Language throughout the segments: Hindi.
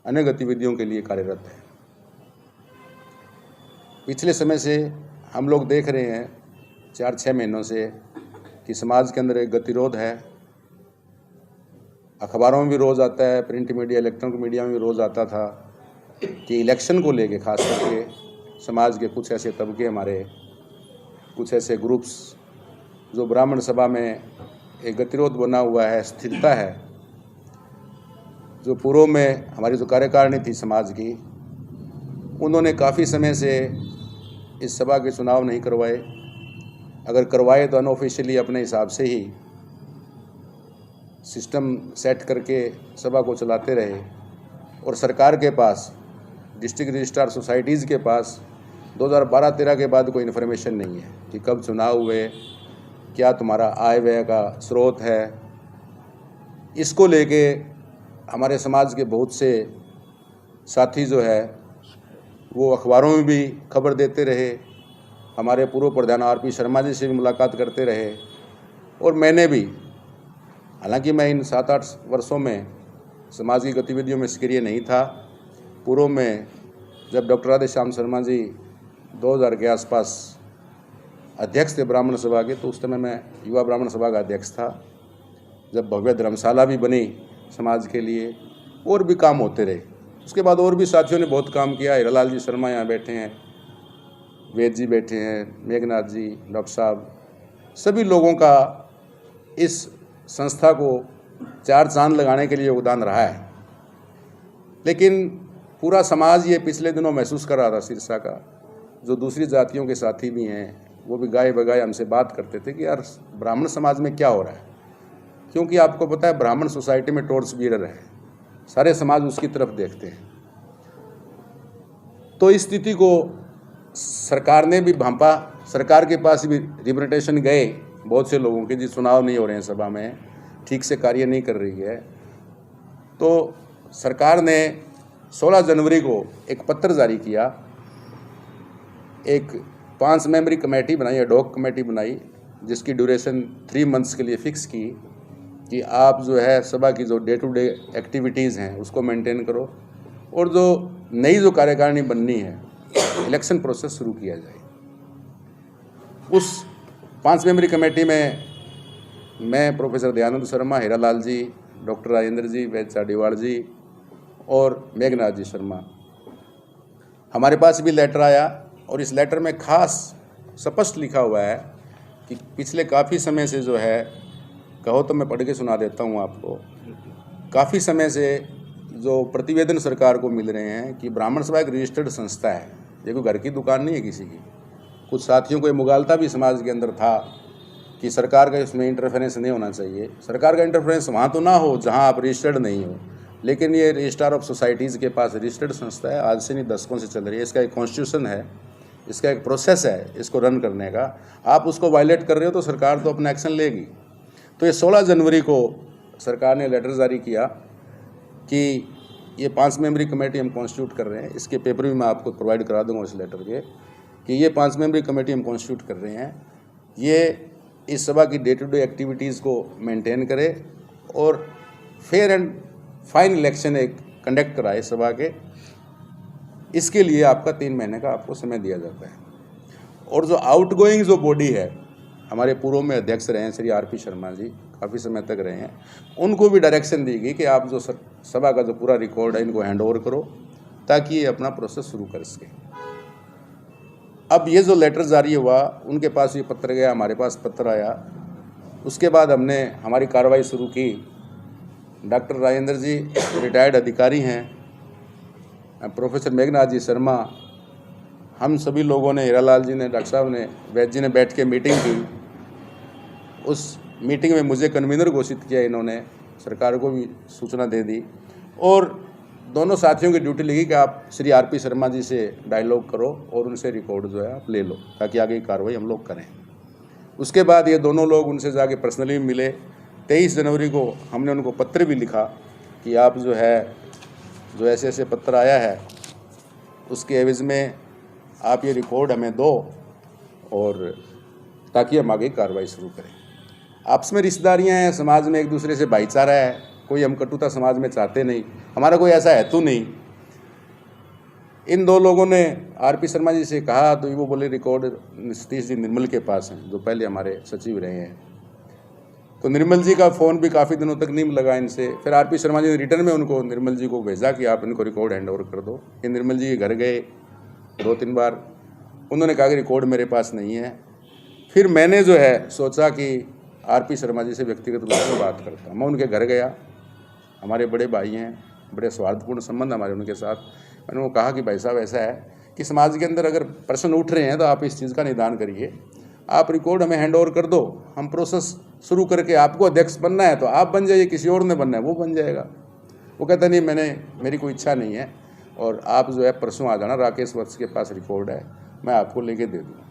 अन्य गतिविधियों के लिए कार्यरत है। पिछले समय से हम लोग देख रहे हैं 4-6 महीनों से कि समाज के अंदर एक गतिरोध है। अखबारों में भी रोज़ आता है, प्रिंट मीडिया, इलेक्ट्रॉनिक मीडिया में भी रोज़ आता था कि इलेक्शन को लेके खास करके समाज के कुछ ऐसे तबके, हमारे कुछ ऐसे ग्रुप्स जो ब्राह्मण सभा में एक गतिरोध बना हुआ है, स्थिरता है, जो पूर्व में हमारी जो कार्यकारिणी थी समाज की, उन्होंने काफ़ी समय से इस सभा के चुनाव नहीं करवाए। अगर करवाए तो अनऑफिशियली अपने हिसाब से ही सिस्टम सेट करके सभा को चलाते रहे और सरकार के पास, डिस्ट्रिक्ट रजिस्ट्रार सोसाइटीज़ के पास 2012-13 के बाद कोई इन्फॉर्मेशन नहीं है कि कब चुनाव हुए, क्या तुम्हारा आय व्यय का स्रोत है। इसको लेके हमारे समाज के बहुत से साथी जो है वो अखबारों में भी खबर देते रहे, हमारे पूर्व प्रधान आरपी शर्मा जी से भी मुलाकात करते रहे और मैंने भी, हालांकि मैं इन 7-8 वर्षों में समाज की गतिविधियों में सक्रिय नहीं था। पूर्व में जब डॉक्टर राधेश्याम शर्मा जी 2000 के आसपास अध्यक्ष थे ब्राह्मण सभा के, तो उस समय मैं युवा ब्राह्मण सभा का अध्यक्ष था। जब भव्य धर्मशाला भी बनी समाज के लिए, और भी काम होते रहे। उसके बाद और भी साथियों ने बहुत काम किया। हीरालाल जी शर्मा यहाँ बैठे हैं, वेद जी बैठे हैं, मेघनाथ जी, डॉक्टर साहब, सभी लोगों का इस संस्था को 4 चांद लगाने के लिए योगदान रहा है। लेकिन पूरा समाज ये पिछले दिनों महसूस कर रहा था, सिरसा का जो दूसरी जातियों के साथी भी हैं, वो भी गाए बगाए हमसे बात करते थे कि यार ब्राह्मण समाज में क्या हो रहा है। क्योंकि आपको पता है ब्राह्मण सोसाइटी में टॉर्च बीरर है, सारे समाज उसकी तरफ देखते हैं। तो इस स्थिति को सरकार ने भी भांपा। सरकार के पास भी रिप्रेजेंटेशन गए बहुत से लोगों के, जी चुनाव नहीं हो रहे हैं, सभा में ठीक से कार्य नहीं कर रही है। तो सरकार ने 16 जनवरी को एक पत्र जारी किया, एक 5 मेंबरी कमेटी बनाई, एडहॉक कमेटी बनाई, जिसकी ड्यूरेशन 3 मंथ्स के लिए फिक्स की कि आप जो है सभा की जो डे टू डे एक्टिविटीज़ हैं उसको मेंटेन करो और जो नई जो कार्यकारिणी बननी है, इलेक्शन प्रोसेस शुरू किया जाए। उस 5 मेंबरी कमेटी में मैं, प्रोफेसर दयानंद शर्मा, हीरालाल जी, डॉक्टर राजेंद्र जी, वैद्य चाडीवाल जी और मेघनाथ जी शर्मा, हमारे पास भी लेटर आया और इस लेटर में खास स्पष्ट लिखा हुआ है कि पिछले काफ़ी समय से जो है, कहो तो मैं पढ़ के सुना देता हूँ आपको, काफ़ी समय से जो प्रतिवेदन सरकार को मिल रहे हैं कि ब्राह्मण सभा एक रजिस्टर्ड संस्था है, ये कोई घर की दुकान नहीं है किसी की। कुछ साथियों को ये मुगालता भी समाज के अंदर था कि सरकार का इसमें इंटरफेरेंस नहीं होना चाहिए। सरकार का इंटरफेरेंस वहाँ तो ना हो जहाँ आप रजिस्टर्ड नहीं हो, लेकिन ये रजिस्ट्रार ऑफ सोसाइटीज़ के पास रजिस्टर्ड संस्था है, आज से नहीं दशकों से चल रही है। इसका एक कॉन्स्टिट्यूशन है, इसका एक प्रोसेस है इसको रन करने का। आप उसको वायलेट कर रहे हो तो सरकार तो अपना एक्शन लेगी। तो ये 16 जनवरी को सरकार ने लेटर जारी किया कि ये 5 मेंबरी कमेटी हम कॉन्स्टिट्यूट कर रहे हैं। इसके पेपर भी मैं आपको प्रोवाइड करा दूंगा इस लेटर के, कि ये 5 मेंबरी कमेटी हम कॉन्स्टिट्यूट कर रहे हैं, ये इस सभा की डे टू डे एक्टिविटीज़ को मेंटेन करे और फेयर एंड फाइन इलेक्शन एक कंडक्ट कराए सभा के। इसके लिए आपका 3 महीने का आपको समय दिया जाता है। और जो आउटगोइंग जो बॉडी है, हमारे पूर्व में अध्यक्ष रहे हैं श्री आरपी शर्मा जी, काफ़ी समय तक रहे हैं, उनको भी डायरेक्शन दी गई कि आप जो सभा का जो पूरा रिकॉर्ड है इनको हैंड ओवर करो ताकि ये अपना प्रोसेस शुरू कर सके। अब ये जो लेटर जारी हुआ, उनके पास ये पत्र गया, हमारे पास पत्र आया। उसके बाद हमने हमारी कार्रवाई शुरू की। डॉक्टर राजेंद्र जी रिटायर्ड अधिकारी हैं, प्रोफेसर मेघनाथ जी शर्मा, हम सभी लोगों ने, हीरालाल जी ने, डॉक्टर साहब ने, वैद्य जी ने बैठ के मीटिंग की। उस मीटिंग में मुझे कन्वीनर घोषित किया इन्होंने, सरकार को भी सूचना दे दी और दोनों साथियों की ड्यूटी लगी कि आप श्री आरपी शर्मा जी से डायलॉग करो और उनसे रिकॉर्ड जो है आप ले लो ताकि आगे की कार्रवाई हम लोग करें। उसके बाद ये दोनों लोग उनसे जाके पर्सनली मिले। 23 जनवरी को हमने उनको पत्र भी लिखा कि आप जो है, जो ऐसे ऐसे पत्र आया है उसके एवज में आप ये रिकॉर्ड हमें दो और ताकि हम आगे कार्रवाई शुरू करें। आपस में रिश्तेदारियाँ हैं, समाज में एक दूसरे से भाईचारा है, कोई हम कटुता समाज में चाहते नहीं। हमारा कोई ऐसा हेतु नहीं। इन दो लोगों ने आरपी शर्मा जी से कहा तो वो बोले रिकॉर्ड सतीश जी निर्मल के पास हैं, जो पहले हमारे सचिव रहे हैं। तो निर्मल जी का फ़ोन भी काफ़ी दिनों तक नहीं लगा इनसे। फिर आरपी शर्मा जी ने रिटर्न में उनको निर्मल जी को भेजा कि आप इनको रिकॉर्ड हैंड ओवर कर दो। ये निर्मल जी के घर गए 2-3 बार, उन्होंने कहा कि रिकॉर्ड मेरे पास नहीं है। फिर मैंने जो है सोचा कि आरपी शर्मा जी से व्यक्तिगत रूप में बात करता। मैं उनके घर गया, हमारे बड़े भाई हैं, बड़े सौहार्दपूर्ण संबंध हमारे उनके साथ। मैंने उनको कहा कि भाई साहब ऐसा है कि समाज के अंदर अगर प्रश्न उठ रहे हैं तो आप इस चीज़ का निदान करिए, आप रिकॉर्ड हमें हैंड ओवर कर दो, हम प्रोसेस शुरू करके, आपको अध्यक्ष बनना है तो आप बन जाइए, किसी और ने बनना है वो बन जाएगा। वो कहता नहीं, मेरी कोई इच्छा नहीं है, और आप जो है परसों आ जाना, राकेश वत्स के पास रिकॉर्ड है, मैं आपको लेके दे दूँगा।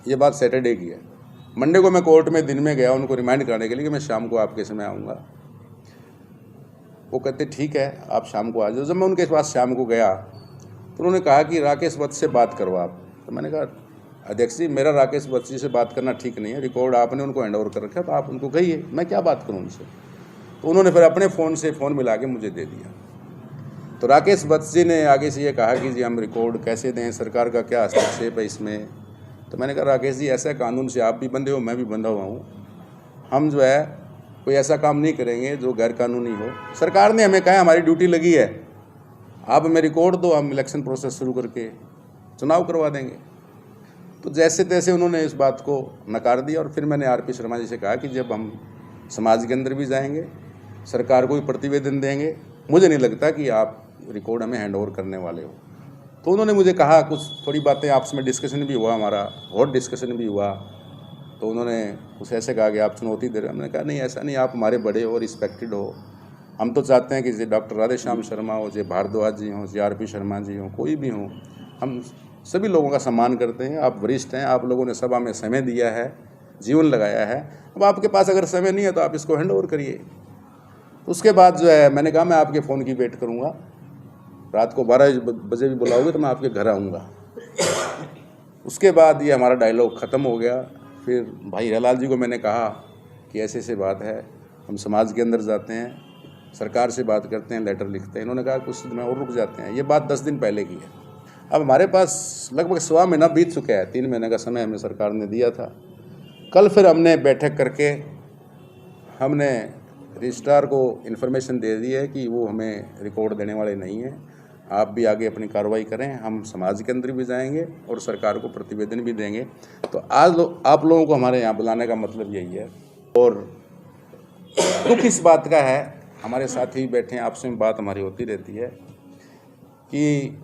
ये बात सैटरडे की है। मंडे को मैं कोर्ट में दिन में गया उनको रिमाइंड कराने के लिए कि मैं शाम को आपके समय आऊँगा। वो कहते ठीक है, आप शाम को आ जाओ। जब मैं उनके पास शाम को गया तो उन्होंने कहा कि राकेश वत्स से बात करो आप। तो मैंने कहा अध्यक्ष जी, मेरा राकेश वत्स जी से बात करना ठीक नहीं है, रिकॉर्ड आपने उनको हैंड ओवर कर रखा, तो आप उनको कहिए, मैं क्या बात करूँ उनसे। तो उन्होंने फिर अपने फ़ोन से फ़ोन मिला के मुझे दे दिया। तो राकेश वत्स जी ने आगे से ये कहा कि जी हम रिकॉर्ड कैसे दें, सरकार का क्या हस्तक्षेप है इसमें। तो मैंने कहा राकेश जी, ऐसा कानून से आप भी बंधे हो, मैं भी बंधा हुआ हूँ, हम जो है कोई ऐसा काम नहीं करेंगे जो गैर कानूनी हो। सरकार ने हमें कहा हमारी ड्यूटी लगी है, आप हमें रिकॉर्ड दो, हम इलेक्शन प्रोसेस शुरू करके चुनाव करवा देंगे। तो जैसे तैसे उन्होंने इस बात को नकार दिया। और फिर मैंने आरपी शर्मा जी से कहा कि जब हम समाज के अंदर भी जाएंगे, सरकार को भी प्रतिवेदन देंगे, मुझे नहीं लगता कि आप रिकॉर्ड हमें हैंड ओवर करने वाले हो। तो उन्होंने मुझे कहा, कुछ थोड़ी बातें आपस में डिस्कशन भी हुआ, हमारा हॉट डिस्कशन भी हुआ। तो उन्होंने कुछ ऐसे कहा कि आप चुनौती दे रहे हैं। मैंने कहा नहीं, ऐसा नहीं, आप हमारे बड़े हो, रिस्पेक्टेड हो, हम तो चाहते हैं कि जे डॉक्टर राधेश्याम शर्मा हो, जे भारद्वाज जी हों, जे आरपी शर्मा जी हों, कोई भी हों, हम सभी लोगों का सम्मान करते हैं। आप वरिष्ठ हैं, आप लोगों ने सभा में समय दिया है, जीवन लगाया है, अब आपके पास अगर समय नहीं है तो आप इसको हैंड ओवर करिए। उसके बाद जो है मैंने कहा मैं आपके फ़ोन की वेट करूँगा, रात को 12 बजे भी बुलाओगे तो मैं आपके घर आऊँगा। उसके बाद ये हमारा डायलॉग ख़त्म हो गया। फिर भाई हीरालाल जी को मैंने कहा कि ऐसे ऐसे बात है, हम समाज के अंदर जाते हैं, सरकार से बात करते हैं, लेटर लिखते हैं। इन्होंने कहा कुछ दिन और रुक जाते हैं। ये बात 10 दिन पहले की है। अब हमारे पास लगभग 1.25 महीना बीत चुका है, 3 महीने का समय हमें सरकार ने दिया था। कल फिर हमने बैठक करके हमने रजिस्ट्रार को इन्फॉर्मेशन दे दी है कि वो हमें रिकॉर्ड देने वाले नहीं हैं, आप भी आगे अपनी कार्रवाई करें, हम समाज के अंदर भी जाएंगे और सरकार को प्रतिवेदन भी देंगे। तो आज आप लोगों को हमारे यहाँ बुलाने का मतलब यही है। और दुख इस बात का है, हमारे साथी बैठे हैं, आपसे बात हमारी होती रहती है कि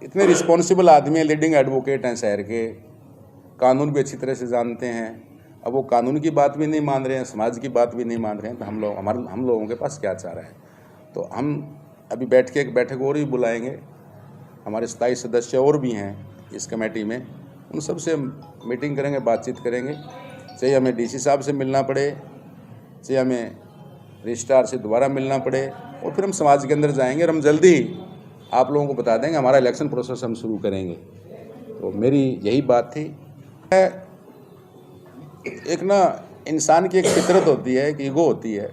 इतने रिस्पॉन्सिबल आदमी हैं, लीडिंग एडवोकेट हैं शहर के, कानून भी अच्छी तरह से जानते हैं। अब वो कानून की बात भी नहीं मान रहे हैं, समाज की बात भी नहीं मान रहे हैं, तो हम लोगों के पास क्या चारा है। तो हम अभी बैठ के एक बैठक और भी बुलाएंगे, हमारे 27 सदस्य और भी हैं इस कमेटी में, उन सब से मीटिंग करेंगे, बातचीत करेंगे। चाहे हमें डीसी साहब से मिलना पड़े, चाहे हमें रजिस्ट्रार से दोबारा मिलना पड़े, और फिर हम समाज के अंदर जाएंगे और हम जल्दी ही आप लोगों को बता देंगे, हमारा इलेक्शन प्रोसेस हम शुरू करेंगे। तो मेरी यही बात थी। एक ना इंसान की एक फितरत होती है, एक ईगो होती है।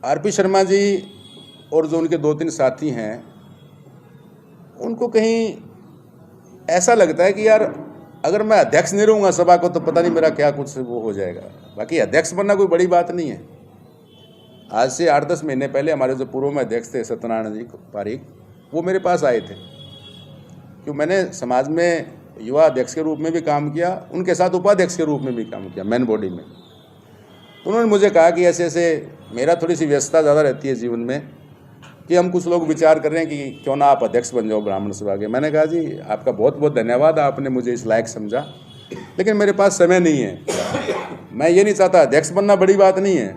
आरपी शर्मा जी और जो उनके 2-3 साथी हैं, उनको कहीं ऐसा लगता है कि यार अगर मैं अध्यक्ष नहीं रहूँगा सभा को तो पता नहीं मेरा क्या कुछ वो हो जाएगा। बाकी अध्यक्ष बनना कोई बड़ी बात नहीं है। आज से 8-10 महीने पहले हमारे जो पूर्व में अध्यक्ष थे सत्यनारायण जी पारीक, वो मेरे पास आए थे, क्यों मैंने समाज में युवा अध्यक्ष के रूप में भी काम किया, उनके साथ उपाध्यक्ष के रूप में भी काम किया मेन बॉडी में। तो उन्होंने मुझे कहा कि ऐसे ऐसे मेरा थोड़ी सी व्यस्तता ज़्यादा रहती है जीवन में, कि हम कुछ लोग विचार कर रहे हैं कि क्यों ना आप अध्यक्ष बन जाओ ब्राह्मण सभा के। मैंने कहा जी आपका बहुत बहुत धन्यवाद, आपने मुझे इस लायक समझा, लेकिन मेरे पास समय नहीं है। मैं ये नहीं चाहता, अध्यक्ष बनना बड़ी बात नहीं है,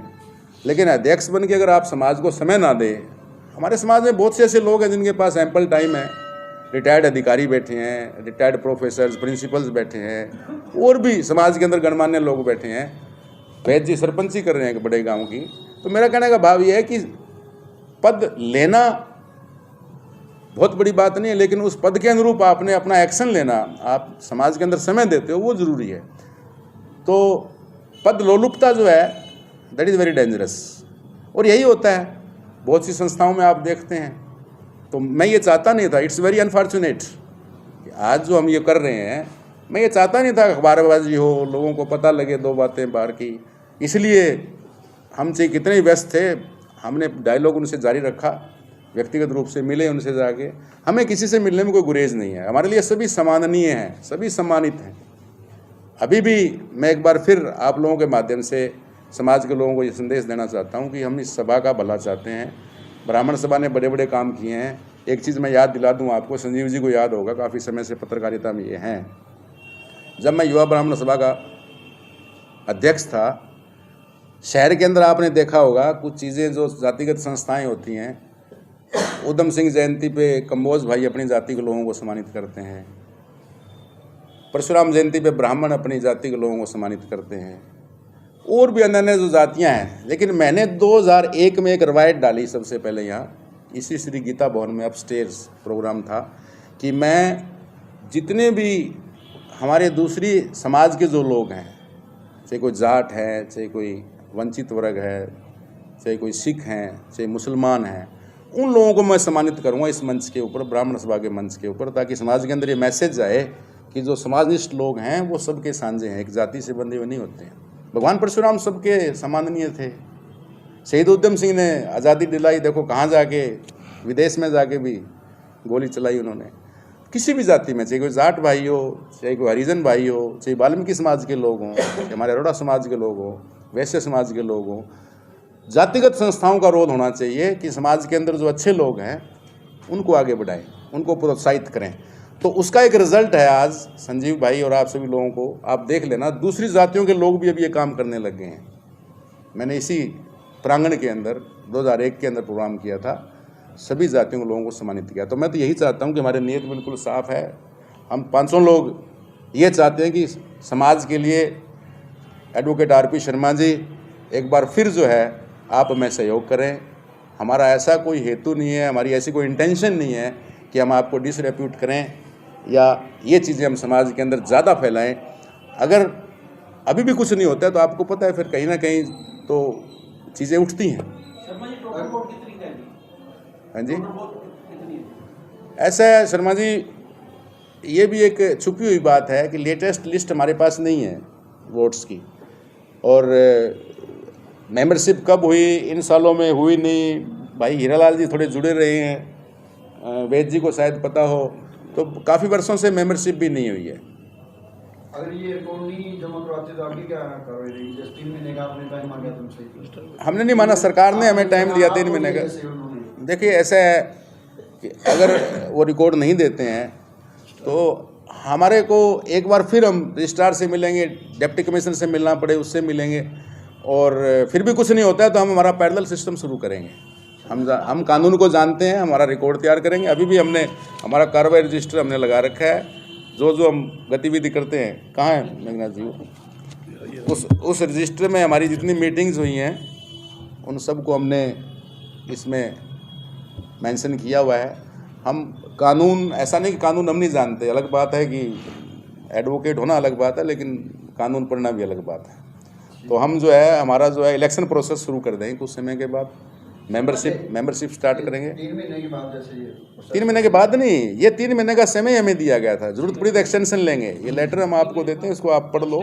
लेकिन अध्यक्ष बन के अगर आप समाज को समय ना दें, हमारे समाज में बहुत से ऐसे लोग हैं जिनके पास एम्पल टाइम है, रिटायर्ड अधिकारी बैठे हैं, रिटायर्ड प्रोफेसर्स, प्रिंसिपल्स बैठे हैं, और भी समाज के अंदर गणमान्य लोग बैठे हैं। वैद्य जी सरपंची कर रहे हैं एक बड़े गांव की। तो मेरा कहने का भाव यह है कि पद लेना बहुत बड़ी बात नहीं है, लेकिन उस पद के अनुरूप आपने अपना एक्शन लेना, आप समाज के अंदर समय देते हो, वो ज़रूरी है। तो पद लोलुपता जो है दैट इज़ वेरी डेंजरस, और यही होता है बहुत सी संस्थाओं में आप देखते हैं। तो मैं ये चाहता नहीं था, इट्स वेरी अनफॉर्चुनेट आज जो हम ये कर रहे हैं, मैं ये चाहता नहीं था अखबारबाजी हो, लोगों को पता लगे दो बातें बाहर की। इसलिए हम चाहे कितने ही व्यस्त थे, हमने डायलॉग उनसे जारी रखा, व्यक्तिगत रूप से मिले उनसे जाके। हमें किसी से मिलने में कोई गुरेज नहीं है, हमारे लिए सभी सम्माननीय हैं, सभी सम्मानित हैं। अभी भी मैं एक बार फिर आप लोगों के माध्यम से समाज के लोगों को ये संदेश देना चाहता हूँ कि हम इस सभा का भला चाहते हैं। ब्राह्मण सभा ने बड़े बड़े काम किए हैं। एक चीज़ मैं याद दिला दूँ आपको, संजीव जी को याद होगा, काफ़ी समय से पत्रकारिता में ये हैं। जब मैं युवा ब्राह्मण सभा का अध्यक्ष था, शहर के अंदर आपने देखा होगा कुछ चीज़ें जो जातिगत संस्थाएं होती हैं, उधम सिंह जयंती पे कंबोज भाई अपनी जाति के लोगों को सम्मानित करते हैं, परशुराम जयंती पे ब्राह्मण अपनी जाति के लोगों को सम्मानित करते हैं, और भी अन्य जो जातियां हैं। लेकिन मैंने 2001 में एक रवायत डाली सबसे पहले यहाँ, इसी श्री गीता भवन में अपस्टेयर्स प्रोग्राम था, कि मैं जितने भी हमारे दूसरी समाज के जो लोग हैं, चाहे कोई जाट है, चाहे कोई वंचित वर्ग है, चाहे कोई सिख हैं, चाहे मुसलमान हैं, उन लोगों को मैं सम्मानित करूँगा इस मंच के ऊपर, ब्राह्मण सभा के मंच के ऊपर, ताकि समाज के अंदर ये मैसेज जाए कि जो समाजनिष्ठ लोग हैं वो सबके साझे हैं, एक जाति से बंधे हुए नहीं होते हैं। भगवान परशुराम सबके सम्माननीय थे। शहीद उधम सिंह ने आज़ादी दिलाई, देखो कहाँ जाके, विदेश में जाके भी गोली चलाई उन्होंने। किसी भी जाति में, चाहे कोई जाट भाई हो, चाहे कोई हरिजन भाई हो, चाहे वाल्मीकि समाज के लोग हों, चाहे हमारे अरोड़ा समाज के लोग हों, वैश्य समाज के लोग हों, जातिगत संस्थाओं का रोल होना चाहिए कि समाज के अंदर जो अच्छे लोग हैं उनको आगे बढ़ाएं, उनको प्रोत्साहित करें। तो उसका एक रिजल्ट है आज संजीव भाई और आप सभी लोगों को, आप देख लेना, दूसरी जातियों के लोग भी अब ये काम करने लग गए हैं। मैंने इसी प्रांगण के अंदर 2001 के अंदर प्रोग्राम किया था, सभी जातियों के लोगों को सम्मानित किया। तो मैं तो यही चाहता हूँ कि हमारी नीयत बिल्कुल साफ़ है। हम 500 लोग ये चाहते हैं कि समाज के लिए एडवोकेट आरपी शर्मा जी एक बार फिर जो है आप हमें सहयोग करें। हमारा ऐसा कोई हेतु नहीं है, हमारी ऐसी कोई इंटेंशन नहीं है कि हम आपको डिसरेप्यूट करें या ये चीज़ें हम समाज के अंदर ज़्यादा फैलाएं। अगर अभी भी कुछ नहीं होता है तो आपको पता है फिर कहीं ना कहीं तो चीज़ें उठती हैं। हाँ जी, ऐसा है शर्मा जी, ये भी एक छुपी हुई बात है कि लेटेस्ट लिस्ट हमारे पास नहीं है वोट्स की, और मेंबरशिप कब हुई, इन सालों में हुई नहीं। भाई हीरालाल जी थोड़े जुड़े रहे हैं, वैद जी को शायद पता हो, तो काफ़ी वर्षों से मेंबरशिप भी नहीं हुई है। अगर ये रिपोर्ट नहीं जमा करवाते तो आगे क्या कार्रवाई रहेगी? जैसे 3 महीने का आपने टाइम मांगा तुमसे। हमने नहीं माना, सरकार ने हमें टाइम दिया 3 महीने का। देखिए ऐसा है कि अगर वो रिकॉर्ड नहीं देते हैं तो हमारे को एक बार फिर हम रजिस्ट्रार से मिलेंगे, डिप्टी कमिश्नर से मिलना पड़े उससे मिलेंगे, और फिर भी कुछ नहीं होता है तो हम हमारा पैरेलल सिस्टम शुरू करेंगे। हम कानून को जानते हैं, हमारा रिकॉर्ड तैयार करेंगे। अभी भी हमने हमारा कार्रवाई रजिस्टर हमने लगा रखा है, जो हम गतिविधि करते हैं। कहाँ है मेघनाथ जी? उस रजिस्टर में हमारी जितनी मीटिंग्स हुई हैं उन सब को हमने इसमें मेंशन किया हुआ है। हम कानून, ऐसा नहीं कि कानून हम नहीं जानते, अलग बात है कि एडवोकेट होना अलग बात है, लेकिन कानून पढ़ना भी अलग बात है। तो हम जो है हमारा जो है इलेक्शन प्रोसेस शुरू कर देंगे कुछ समय के बाद, मेंबरशिप स्टार्ट करेंगे 3 महीने के बाद। जैसे ये 3 महीने के बाद नहीं, ये 3 महीने का समय हमें दिया गया था, जरूरत पड़ी तो एक्सटेंशन लेंगे। ये लेटर हम आपको देते हैं, इसको आप पढ़ लो।